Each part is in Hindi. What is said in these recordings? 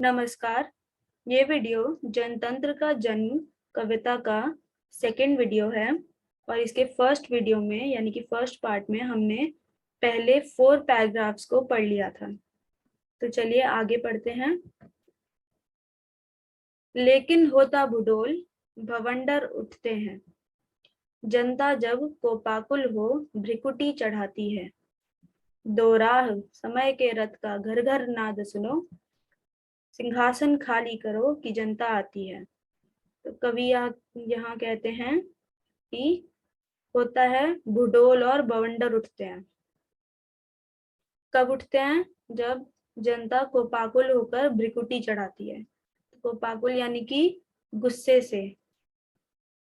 नमस्कार। ये वीडियो जनतंत्र का जन्म कविता का सेकंड वीडियो है और इसके फर्स्ट वीडियो में यानी कि फर्स्ट पार्ट में हमने पहले 4 पैराग्राफ्स को पढ़ लिया था। तो चलिए आगे पढ़ते हैं। लेकिन होता भूडोल भवंडर उठते हैं, जनता जब कोपाकुल हो भ्रिकुटी चढ़ाती है। दो राह समय के रथ का घर घर नाद सुनो, सिंहासन खाली करो कि जनता आती है। तो कवि यहाँ कहते हैं कि होता है भूडोल और बवंडर उठते हैं। कब उठते हैं? जब जनता कोपाकुल होकर भ्रिकुटी चढ़ाती है। कोपाकुल यानी कि गुस्से से,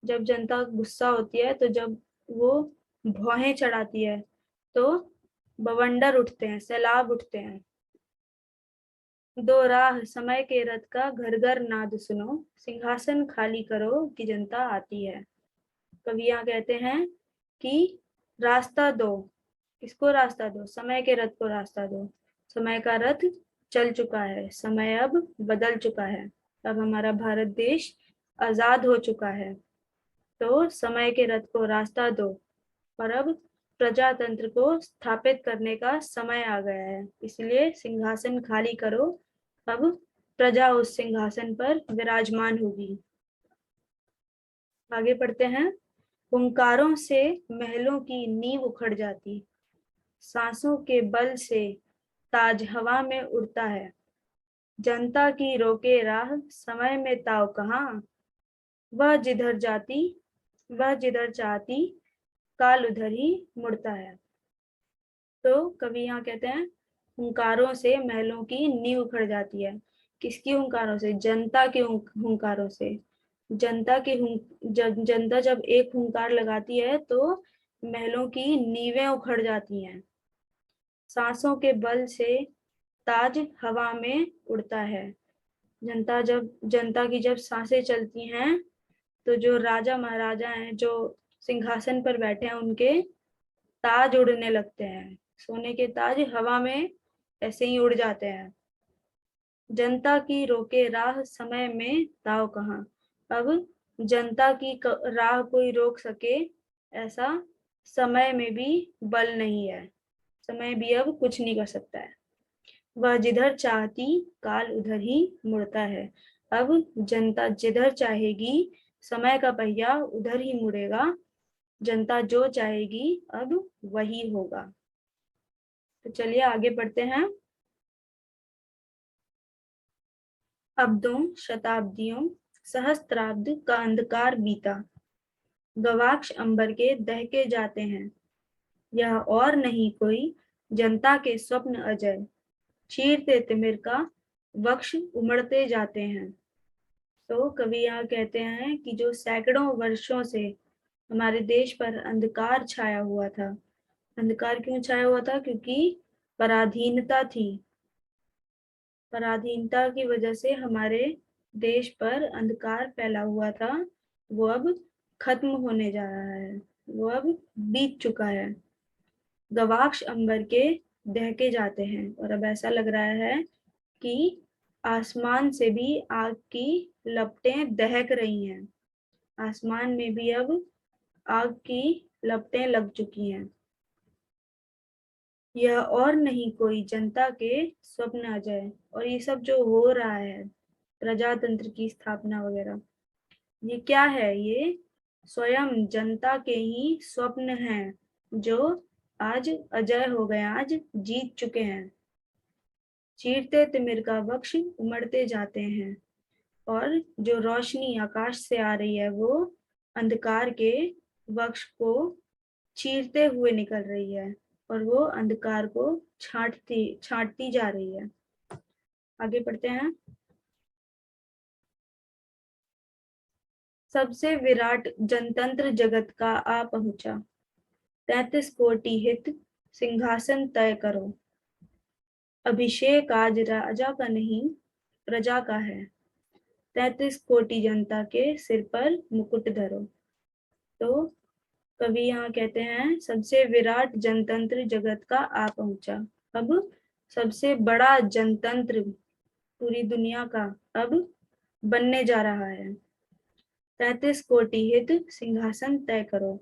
जब जनता गुस्सा होती है तो जब वो भौहें चढ़ाती है तो बवंडर उठते हैं, सैलाब उठते हैं। दो राह समय के रथ का घर घर नाद सुनो, सिंहासन खाली करो कि जनता आती है। कवि यहाँ कहते हैं कि रास्ता दो, किसको रास्ता दो? समय के रथ को रास्ता दो। समय का रथ चल चुका है, समय अब बदल चुका है, अब हमारा भारत देश आजाद हो चुका है। तो समय के रथ को रास्ता दो और अब प्रजातंत्र को स्थापित करने का समय आ गया है, इसलिए सिंहासन खाली करो, अब प्रजा उस सिंहासन पर विराजमान होगी। आगे पढ़ते हैं। हुंकारों से महलों की नींव उखड़ जाती, सांसों के बल से ताज हवा में उड़ता है। जनता की रोके राह समय में ताव कहाँ, वह जिधर जाती वह जिधर चाहती काल उधर ही मुड़ता है। तो कवि यहाँ कहते हैं हुंकारों से महलों की नींव उखड़ जाती है। किसकी हुंकारों से? जनता के हुंकारों से। जनता जब एक हुंकार लगाती है तो महलों की नींवें उखड़ जाती हैं। सांसों के बल से ताज हवा में उड़ता है। जनता की जब सांसें चलती हैं तो जो राजा महाराजा हैं, जो सिंहासन पर बैठे हैं, उनके ताज उड़ने लगते हैं। सोने के ताज हवा में ऐसे ही उड़ जाते हैं। जनता की रोके राह समय में दाव कहाँ, अब जनता की राह कोई रोक सके ऐसा समय में भी बल नहीं है। समय भी अब कुछ नहीं कर सकता है। वह जिधर चाहती काल उधर ही मुड़ता है। अब जनता जिधर चाहेगी समय का पहिया उधर ही मुड़ेगा। जनता जो चाहेगी अब वही होगा। तो चलिए आगे बढ़ते हैं। अब्दों शताब्दियों सहस्त्राब्द का अंधकार बीता, गवाक्ष अंबर के दहके जाते हैं। यह और नहीं कोई जनता के स्वप्न अजय, चीरते तिमिर का वक्ष उमड़ते जाते हैं। तो कवि यहाँ कहते हैं कि जो सैकड़ों वर्षों से हमारे देश पर अंधकार छाया हुआ था। अंधकार क्यों छाया हुआ था? क्योंकि पराधीनता थी। पराधीनता की वजह से हमारे देश पर अंधकार फैला हुआ था, वो अब खत्म होने जा रहा है, वो अब बीत चुका है। गवाक्ष अंबर के दहके जाते हैं और अब ऐसा लग रहा है कि आसमान से भी आग की लपटें दहक रही हैं। आसमान में भी अब आग की लपटें लग चुकी हैं। यह और नहीं कोई जनता के स्वप्न अजय। और ये सब जो हो रहा है, प्रजातंत्र की स्थापना वगैरह, ये क्या है? ये स्वयं जनता के ही स्वप्न हैं जो आज अजय हो गए, आज जीत चुके हैं। चीरते तिमिर का वक्ष उमड़ते जाते हैं और जो रोशनी आकाश से आ रही है वो अंधकार के वक्ष को चीरते हुए निकल रही है और वो अंधकार को छांटती जा रही है। आगे पढ़ते हैं। सबसे विराट जनतंत्र जगत का आ पहुंचा, 33 कोटि हित सिंहासन तय करो। अभिषेक आज राजा का नहीं प्रजा का है, 33 कोटि जनता के सिर पर मुकुट धरो। तो कवि यहाँ कहते हैं सबसे विराट जनतंत्र जगत का आ पहुंचा। अब सबसे बड़ा जनतंत्र पूरी दुनिया का अब बनने जा रहा है। 33 कोटि हित सिंहासन तय करो।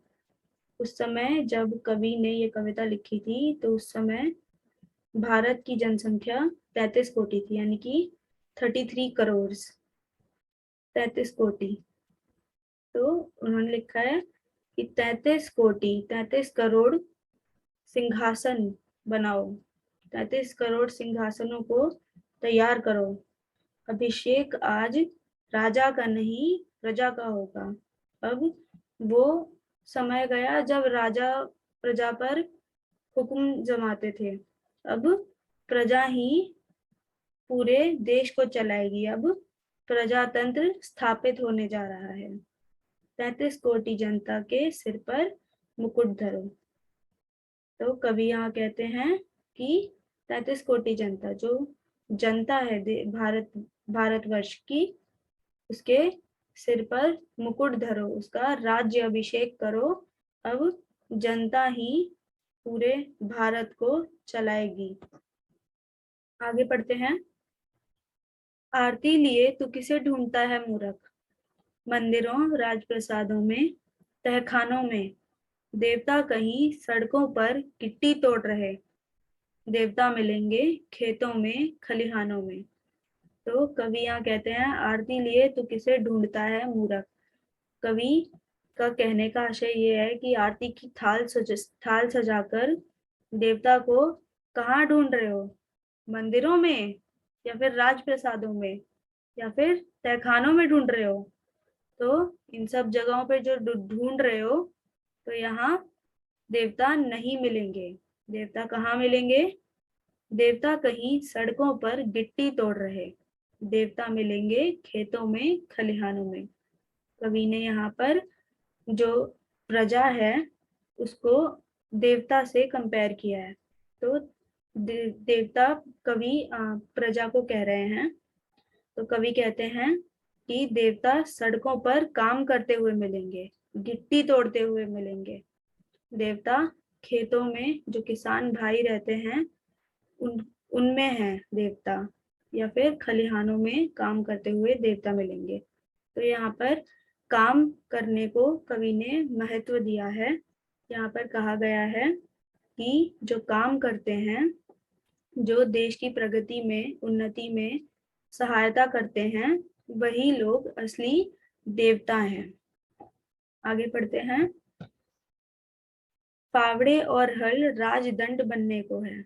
उस समय जब कवि ने ये कविता लिखी थी तो उस समय भारत की जनसंख्या 33 कोटि थी, यानी कि 33 करोड़, 33 कोटि। तो उन्होंने लिखा है कि 33 कोटि 33 करोड़ सिंहासन बनाओ, 33 करोड़ सिंहासनों को तैयार करो। अभिषेक आज राजा का नहीं प्रजा का होगा। अब वो समय गया जब राजा प्रजा पर हुक्म जमाते थे, अब प्रजा ही पूरे देश को चलाएगी। अब प्रजातंत्र स्थापित होने जा रहा है। 33 कोटि जनता के सिर पर मुकुट धरो। तो कवि यहाँ कहते हैं कि 33 कोटि जनता, जो जनता है भारतवर्ष की, उसके सिर पर मुकुट धरो, उसका राज्य अभिषेक करो। अब जनता ही पूरे भारत को चलाएगी। आगे पढ़ते हैं। आरती लिए तू किसे ढूंढता है मूर्ख, मंदिरों राजप्रसादों में तहखानों में देवता कहीं सड़कों पर गिट्टी तोड़ रहे। देवता मिलेंगे खेतों में खलिहानों में। तो कवि यहाँ कहते हैं आरती लिए तो किसे ढूंढता है मूर्ख। कवि का कहने का आशय ये है कि आरती की थाल सजाकर देवता को कहाँ ढूंढ रहे हो, मंदिरों में या फिर राजप्रसादों में या फिर तहखानों में ढूंढ रहे हो। तो इन सब जगहों पे जो ढूंढ रहे हो, तो यहाँ देवता नहीं मिलेंगे। देवता कहाँ मिलेंगे? देवता कहीं सड़कों पर गिट्टी तोड़ रहे। देवता मिलेंगे खेतों में खलिहानों में। कवि ने यहाँ पर जो प्रजा है उसको देवता से कंपेयर किया है। तो देवता कवि प्रजा को कह रहे हैं। तो कवि कहते हैं कि देवता सड़कों पर काम करते हुए मिलेंगे, गिट्टी तोड़ते हुए मिलेंगे। देवता खेतों में जो किसान भाई रहते हैं उनमें है देवता, या फिर खलिहानों में काम करते हुए देवता मिलेंगे। तो यहाँ पर काम करने को कवि ने महत्व दिया है। यहाँ पर कहा गया है कि जो काम करते हैं, जो देश की प्रगति में उन्नति में सहायता करते हैं, वही लोग असली देवता हैं। आगे पढ़ते हैं। फावड़े और हल राजदंड बनने को है,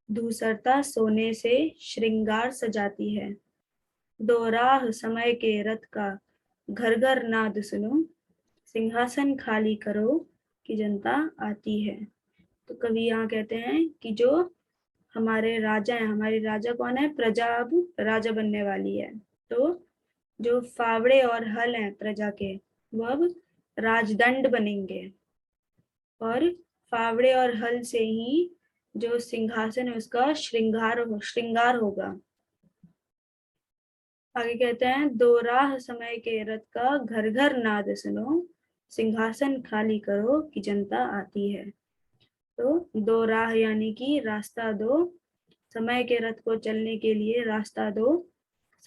धूसरता सोने से श्रृंगार सजाती है। दोराह समय के रथ का घर घर नाद सुनो, सिंहासन खाली करो कि जनता आती है। तो कवि यहाँ कहते हैं कि जो हमारे राजा हैं, हमारी राजा कौन है? प्रजा अब राजा बनने वाली है। तो जो फावड़े और हल हैं प्रजा के, वो अब राजदंड बनेंगे, और फावड़े और हल से ही जो सिंहासन है उसका श्रृंगार होगा। आगे कहते हैं दोराह समय के रथ का घर घर नाद सुनो, सिंहासन खाली करो कि जनता आती है। तो दो राह यानी कि रास्ता दो, समय के रथ को चलने के लिए रास्ता दो।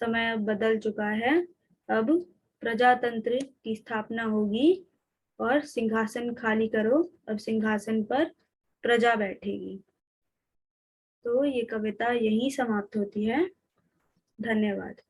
समय अब बदल चुका है, अब प्रजातंत्र की स्थापना होगी और सिंहासन खाली करो, अब सिंहासन पर प्रजा बैठेगी। तो ये कविता यहीं समाप्त होती है। धन्यवाद।